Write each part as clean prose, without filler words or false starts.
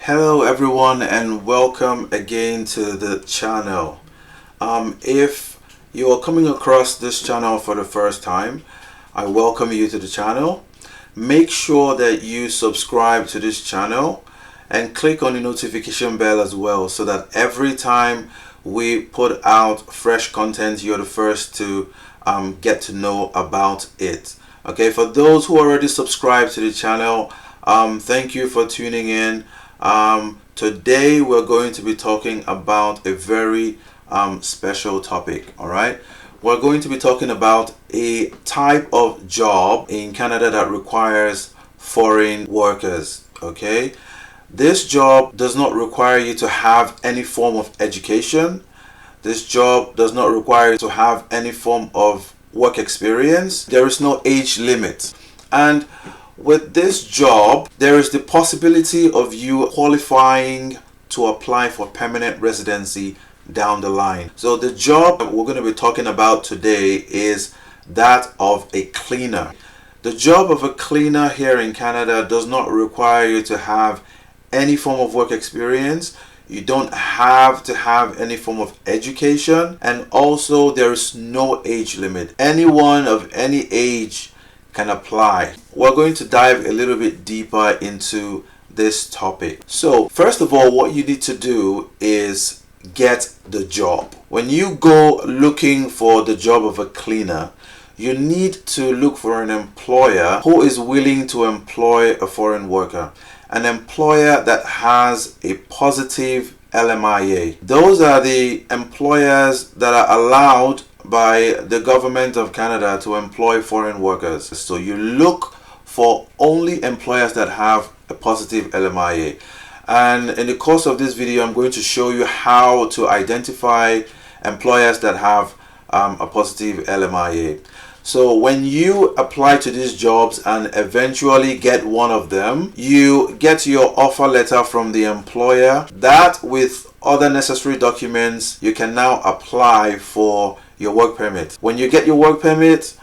Hello everyone and welcome again to the channel. If you are coming across this channel for the first time, I welcome you to the channel. Make sure that you subscribe to this channel and click on the notification bell as well, so that every time we put out fresh content, you're the first to get to know about it. Okay, for those who already subscribed to the channel, thank you for tuning in. Today we're going to be talking about a very special topic. All right, we're going to be talking about a type of job in Canada that requires foreign workers. Okay, this job does not require you to have any form of education. This job does not require you to have any form of work experience. There is no age limit, and with this job, there is the possibility of you qualifying to apply for permanent residency down the line. So the job that we're going to be talking about today is that of a cleaner. The job of a cleaner here in Canada does not require you to have any form of work experience. You don't have to have any form of education, and also there is no age limit. Anyone of any age can apply. We're going to dive a little bit deeper into this topic. So first of all, what you need to do is get the job. When you go looking for the job of a cleaner, you need to look for an employer who is willing to employ a foreign worker, an employer that has a positive LMIA. Those are the employers that are allowed by the government of Canada to employ foreign workers. So you look for only employers that have a positive LMIA. And in the course of this video, I'm going to show you how to identify employers that have a positive LMIA. So when you apply to these jobs and eventually get one of them, you get your offer letter from the employer. That, with other necessary documents, you can now apply for your work permit. When you get your work permit,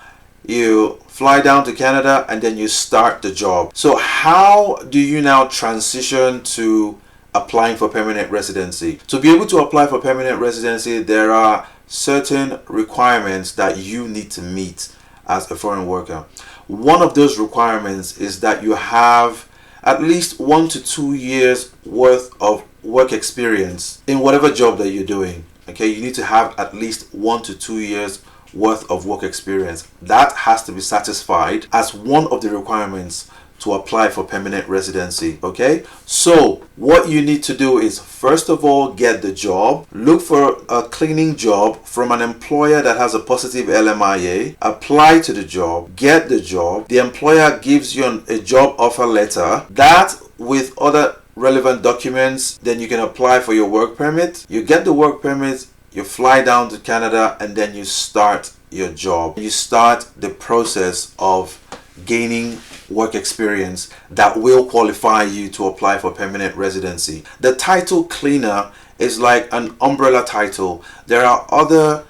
you fly down to Canada and then you start the job. So how do you now transition to applying for permanent residency? To be able to apply for permanent residency, there are certain requirements that you need to meet as a foreign worker. One of those requirements is that you have at least 1 to 2 years worth of work experience in whatever job that you're doing. Okay, you need to have at least 1 to 2 years worth of work experience. That has to be satisfied as one of the requirements to apply for permanent residency. Okay, so what you need to do is, first of all, get the job. Look for a cleaning job from an employer that has a positive LMIA. Apply to the job, get the job. The employer gives you a job offer letter. That, with other relevant documents, then you can apply for your work permit. You get the work permit, you fly down to Canada, and then you start your job. You start the process of gaining work experience that will qualify you to apply for permanent residency. The title cleaner is like an umbrella title. There are other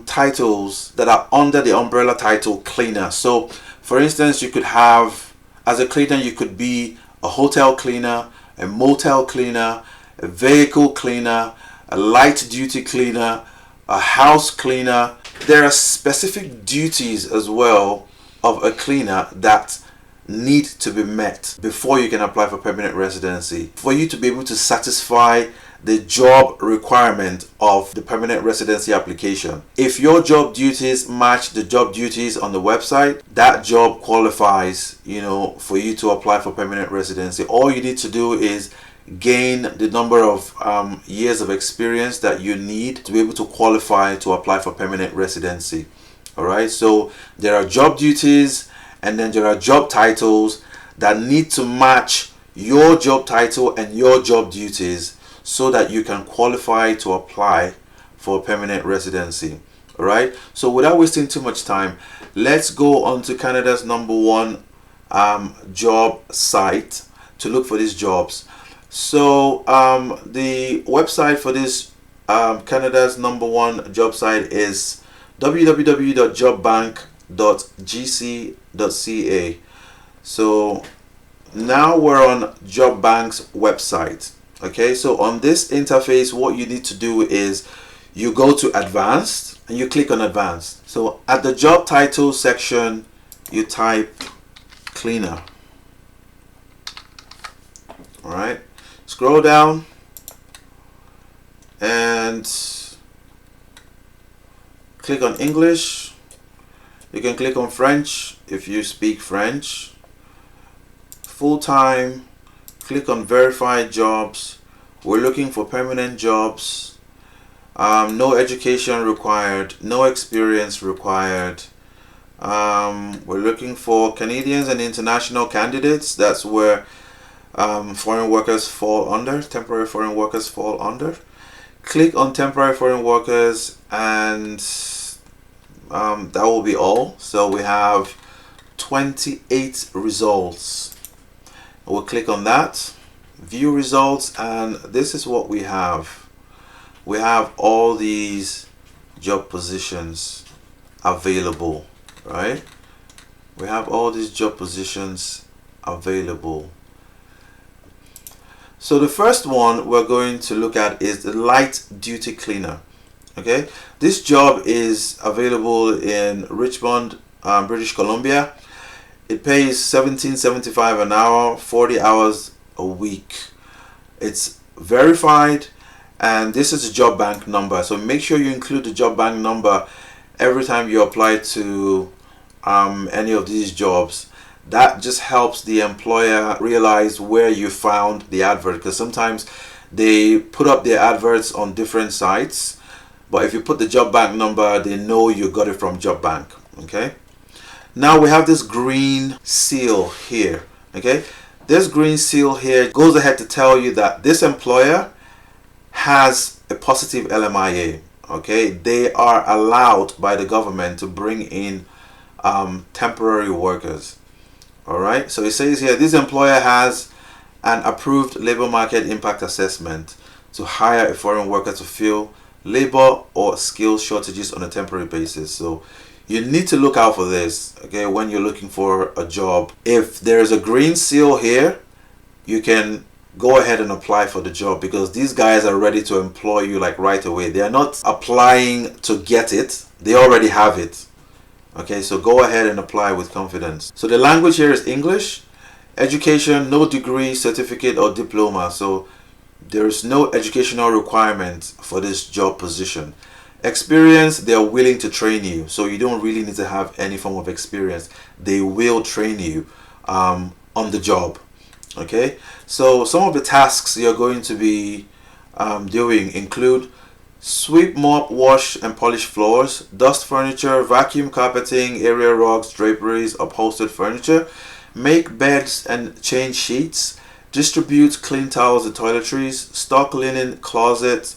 titles that are under the umbrella title cleaner. So for instance, you could have, as a cleaner, you could be a hotel cleaner, a motel cleaner, a vehicle cleaner, a light duty cleaner, a house cleaner. There are specific duties as well of a cleaner that need to be met before you can apply for permanent residency, for you to be able to satisfy the job requirement of the permanent residency application. If your job duties match the job duties on the website, that job qualifies, for you to apply for permanent residency. All you need to do is gain the number of years of experience that you need to be able to qualify to apply for permanent residency. All right, so there are job duties, and then there are job titles that need to match your job title and your job duties so that you can qualify to apply for permanent residency. All right, so without wasting too much time, let's go on to Canada's #1 job site to look for these jobs. So the website for this Canada's #1 job site is www.jobbank.gc.ca. So now we're on Job Bank's website. Okay, so on this interface, what you need to do is you go to Advanced and you click on Advanced. So at the job title section, you type cleaner. All right, scroll down and click on English. You can click on French if you speak French. Full-time, click on verified jobs. We're looking for permanent jobs. No education required, no experience required. We're looking for Canadians and international candidates. That's where foreign workers fall under, temporary foreign workers fall under. Click on temporary foreign workers and that will be all. So we have 28 results. We'll click on that, view results, and this is what we have. We have all these job positions available, right? We have all these job positions available. So the first one we're going to look at is the light duty cleaner. Okay, this job is available in Richmond, British Columbia. It pays $17.75 an hour, 40 hours a week. It's verified, and this is a job bank number. So make sure you include the job bank number every time you apply to any of these jobs. That just helps the employer realize where you found the advert, because sometimes they put up their adverts on different sites, but if you put the job bank number, they know you got it from job bank. Okay, now we have this green seal here. Okay, this green seal here goes ahead to tell you that this employer has a positive LMIA. Okay, they are allowed by the government to bring in temporary workers. All right, so it says here this employer has an approved labor market impact assessment to hire a foreign worker to fill labor or skill shortages on a temporary basis. So you need to look out for this, okay, when you're looking for a job. If there is a green seal here, you can go ahead and apply for the job, because these guys are ready to employ you like right away. They are not applying to get it, they already have it. Okay, so go ahead and apply with confidence. So the language here is English. Education, no degree, certificate or diploma. So there's no educational requirement for this job position. Experience, they are willing to train you, so you don't really need to have any form of experience. They will train you on the job. Okay, so some of the tasks you're going to be doing include sweep, mop, wash and polish floors, dust furniture, vacuum carpeting, area rugs, draperies, upholstered furniture, make beds and change sheets, distribute clean towels and toiletries, stock linen closets,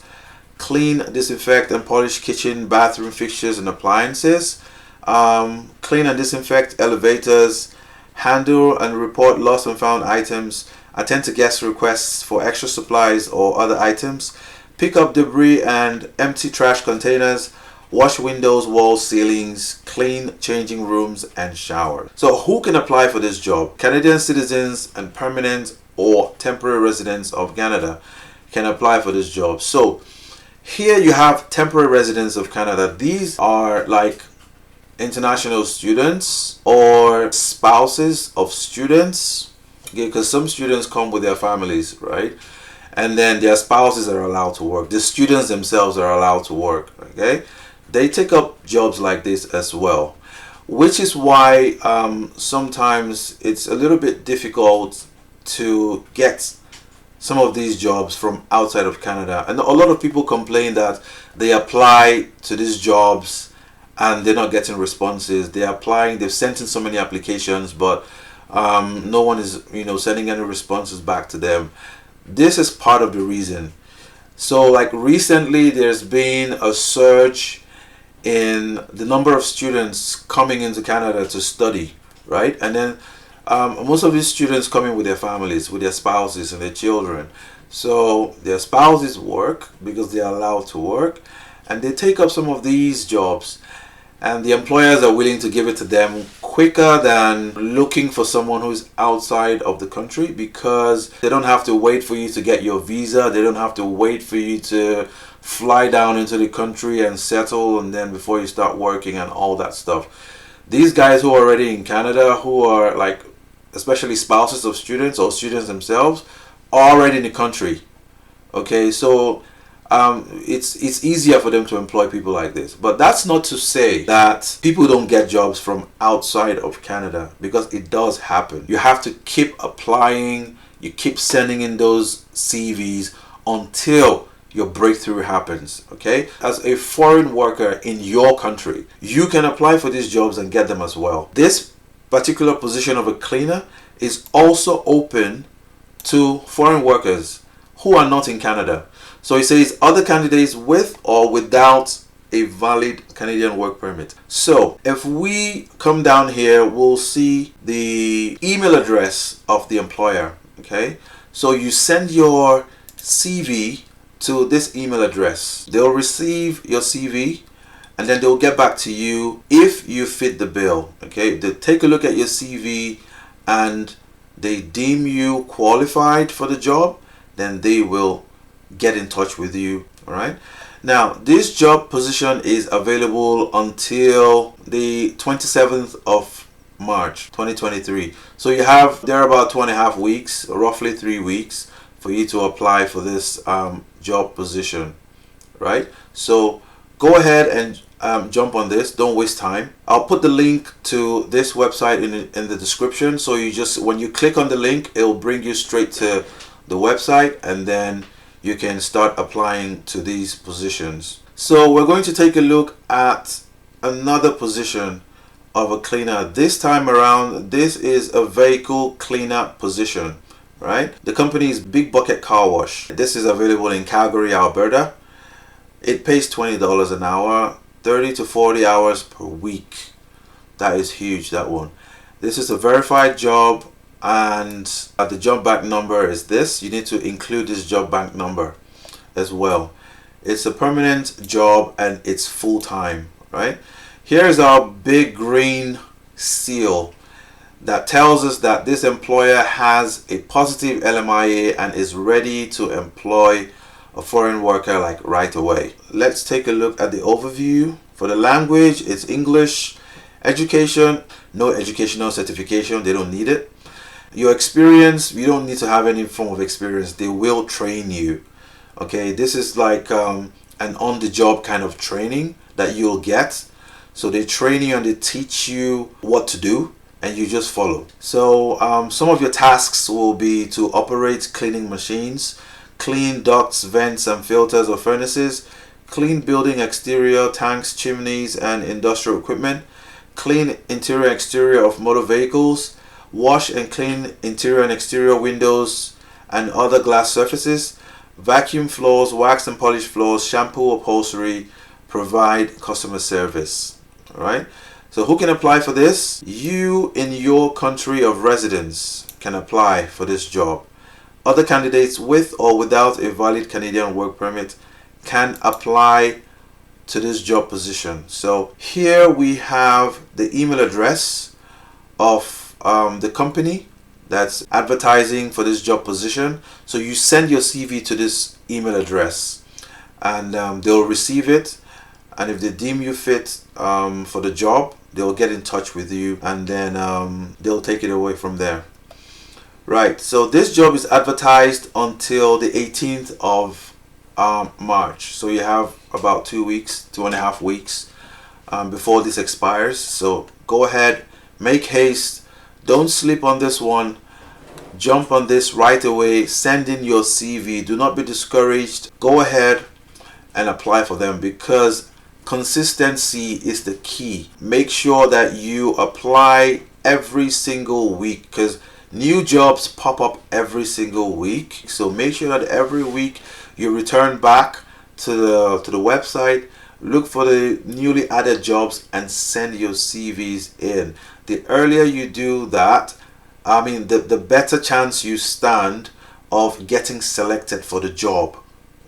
clean, disinfect and polish kitchen, bathroom fixtures and appliances, clean and disinfect elevators, handle and report lost and found items, attend to guest requests for extra supplies or other items, pick up debris and empty trash containers, wash windows, walls, ceilings, clean changing rooms and showers. So who can apply for this job? Canadian citizens and permanent or temporary residents of Canada can apply for this job. So here you have temporary residents of Canada. These are like international students or spouses of students, okay, because some students come with their families, right? And then their spouses are allowed to work. The students themselves are allowed to work, okay? They take up jobs like this as well, which is why sometimes it's a little bit difficult to get some of these jobs from outside of Canada. And a lot of people complain that they apply to these jobs and they're not getting responses. They're applying, they've sent in so many applications, but no one is, sending any responses back to them. This is part of the reason. So like recently there's been a surge in the number of students coming into Canada to study, right? And then most of these students coming with their families, with their spouses and their children. So their spouses work because they are allowed to work, and they take up some of these jobs. and the employers are willing to give it to them quicker than looking for someone who's outside of the country, because they don't have to wait for you to get your visa. They don't have to wait for you to fly down into the country and settle, and then before you start working and all that stuff. These guys who are already in Canada, who are like especially spouses of students or students themselves, are already in the country. Okay, so it's easier for them to employ people like this. But that's not to say that people don't get jobs from outside of Canada, because it does happen. You have to keep applying, you keep sending in those CVs until your breakthrough happens. Okay, as a foreign worker in your country, you can apply for these jobs and get them as well. This particular position of a cleaner is also open to foreign workers who are not in Canada. So it says other candidates with or without a valid Canadian work permit. So if we come down here, we'll see the email address of the employer. Okay, so you send your CV to this email address. They'll receive your CV and then they'll get back to you if you fit the bill. Okay, they take a look at your CV and they deem you qualified for the job, then they will get in touch with you. All right, now this job position is available until the 27th of March 2023. So you have there about 2.5 weeks, roughly 3 weeks, for you to apply for this job position, right? So go ahead and jump on this. Don't waste time. I'll put the link to this website in the description. So you just, when you click on the link, it will bring you straight to the website, and then you can start applying to these positions. So we're going to take a look at another position of a cleaner. This time around, this is a vehicle cleaner position, right? The company is Big Bucket Car Wash. This is available in Calgary, Alberta. It pays $20 an hour, 30 to 40 hours per week. That is huge, that one. This is a verified job, and the job bank number is this. You need to include this job bank number as well. It's a permanent job and it's full-time, right? Here's our big green seal that tells us that this employer has a positive LMIA and is ready to employ a foreign worker like right away. Let's take a look at the overview. For the language, it's English. Education, no educational certification, they don't need it. Your experience, you don't need to have any form of experience. They will train you. Okay, this is like an on-the-job kind of training that you'll get. So they train you and they teach you what to do, and you just follow. So some of your tasks will be to operate cleaning machines, clean ducts, vents and filters or furnaces, clean building exterior, tanks, chimneys and industrial equipment, clean interior and exterior of motor vehicles, wash and clean interior and exterior windows and other glass surfaces, vacuum floors, wax and polish floors, shampoo upholstery, provide customer service. All right, so who can apply for this? You in your country of residence can apply for this job. Other candidates with or without a valid Canadian work permit can apply to this job position. So here we have the email address of the company that's advertising for this job position. So you send your CV to this email address, and they'll receive it, and if they deem you fit for the job, they'll get in touch with you, and then they'll take it away from there. Right, so this job is advertised until the 18th of March. So you have about 2 weeks, 2.5 weeks before this expires. So go ahead, make haste. Don't sleep on this one. Jump on this right away. Send in your CV. Do not be discouraged. Go ahead and apply for them, because consistency is the key. Make sure that you apply every single week, because new jobs pop up every single week. So make sure that every week you return back to the website, look for the newly added jobs and send your CVs in. The earlier you do that, I mean, the better chance you stand of getting selected for the job.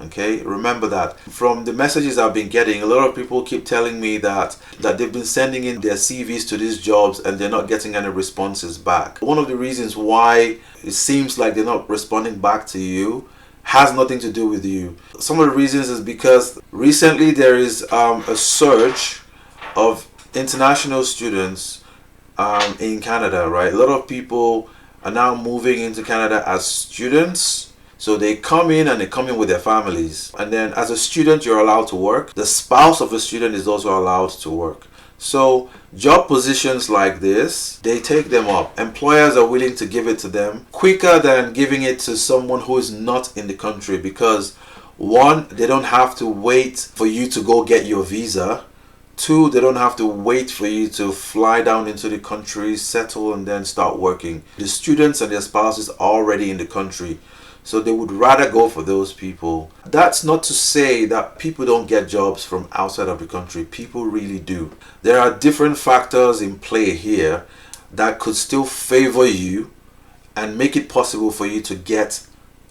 Okay, remember that. From the messages I've been getting, a lot of people keep telling me that they've been sending in their CVs to these jobs and they're not getting any responses back. One of the reasons why it seems like they're not responding back to you has nothing to do with you. Some of the reasons is because recently there is a surge of international students in Canada, right? A lot of people are now moving into Canada as students. So they come in and they come in with their families. And then as a student, you're allowed to work. The spouse of a student is also allowed to work. So job positions like this, they take them up. Employers are willing to give it to them quicker than giving it to someone who is not in the country, because one, they don't have to wait for you to go get your visa. Two, they don't have to wait for you to fly down into the country, settle, and then start working. The students and their spouses are already in the country. So they would rather go for those people. That's not to say that people don't get jobs from outside of the country. People really do. There are different factors in play here that could still favor you and make it possible for you to get,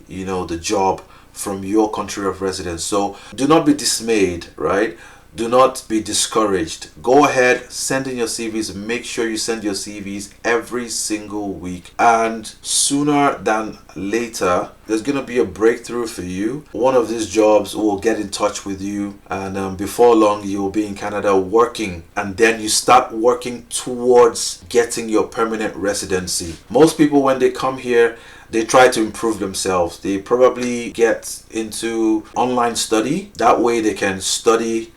the job from your country of residence. So do not be dismayed, right? Do not be discouraged. Go ahead, send in your CVs. Make sure you send your CVs every single week. And sooner than later, there's going to be a breakthrough for you. One of these jobs will get in touch with you. And before long, you'll be in Canada working. And then you start working towards getting your permanent residency. Most people, when they come here, they try to improve themselves. They probably get into online study. That way they can study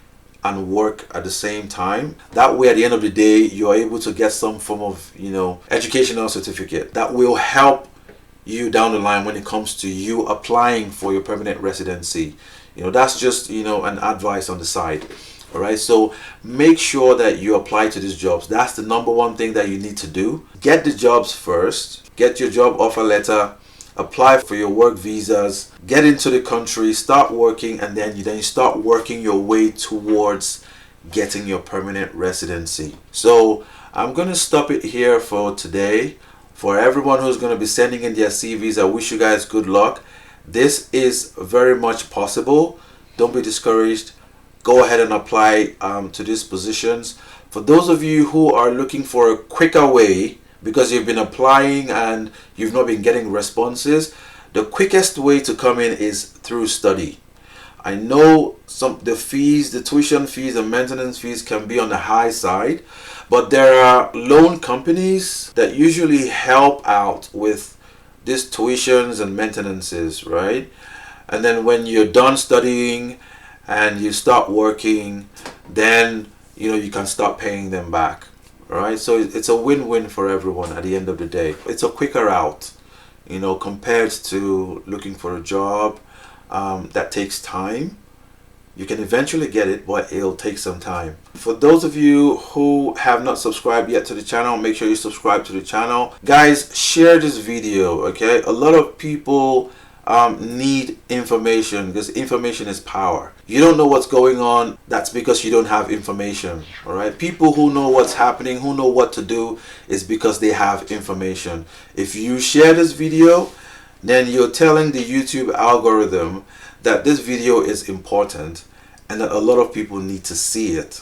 and work at the same time. That way, at the end of the day, you're able to get some form of, educational certificate that will help you down the line when it comes to you applying for your permanent residency. That's just, an advice on the side. All right. So make sure that you apply to these jobs. That's the number one thing that you need to do. Get the jobs first. Get your job offer letter. Apply for your work visas, get into the country, start working, and then you start working your way towards getting your permanent residency. So I'm going to stop it here for today. For everyone who's going to be sending in their CVs, I wish you guys good luck. This is very much possible. Don't be discouraged. Go ahead and apply to these positions. For those of you who are looking for a quicker way, because you've been applying and you've not been getting responses, the quickest way to come in is through study. I know the tuition fees and maintenance fees can be on the high side, but there are loan companies that usually help out with these tuitions and maintenances, right? And then when you're done studying and you start working, then you can start paying them back. Right, so it's a win-win for everyone at the end of the day. It's a quicker route, compared to looking for a job that takes time. You can eventually get it, but it'll take some time. For those of you who have not subscribed yet to the channel, make sure you subscribe to the channel. Guys, share this video, okay? A lot of people need information, because information is power. You don't know what's going on, that's because you don't have information. All right, people who know what's happening, who know what to do, is because they have information. If you share this video, then you're telling the YouTube algorithm that this video is important and that a lot of people need to see it.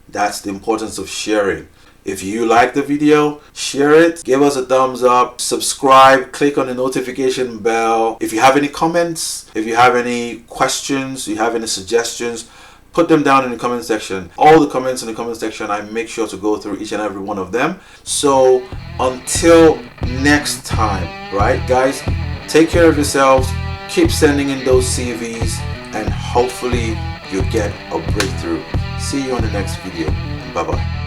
That's the importance of sharing. If you like the video, share it, give us a thumbs up, subscribe, click on the notification bell. If you have any comments, if you have any questions, you have any suggestions, put them down in the comment section. All the comments in the comment section, I make sure to go through each and every one of them. So until next time, right, guys, take care of yourselves, keep sending in those CVs, and hopefully you get a breakthrough. See you on the next video. Bye-bye.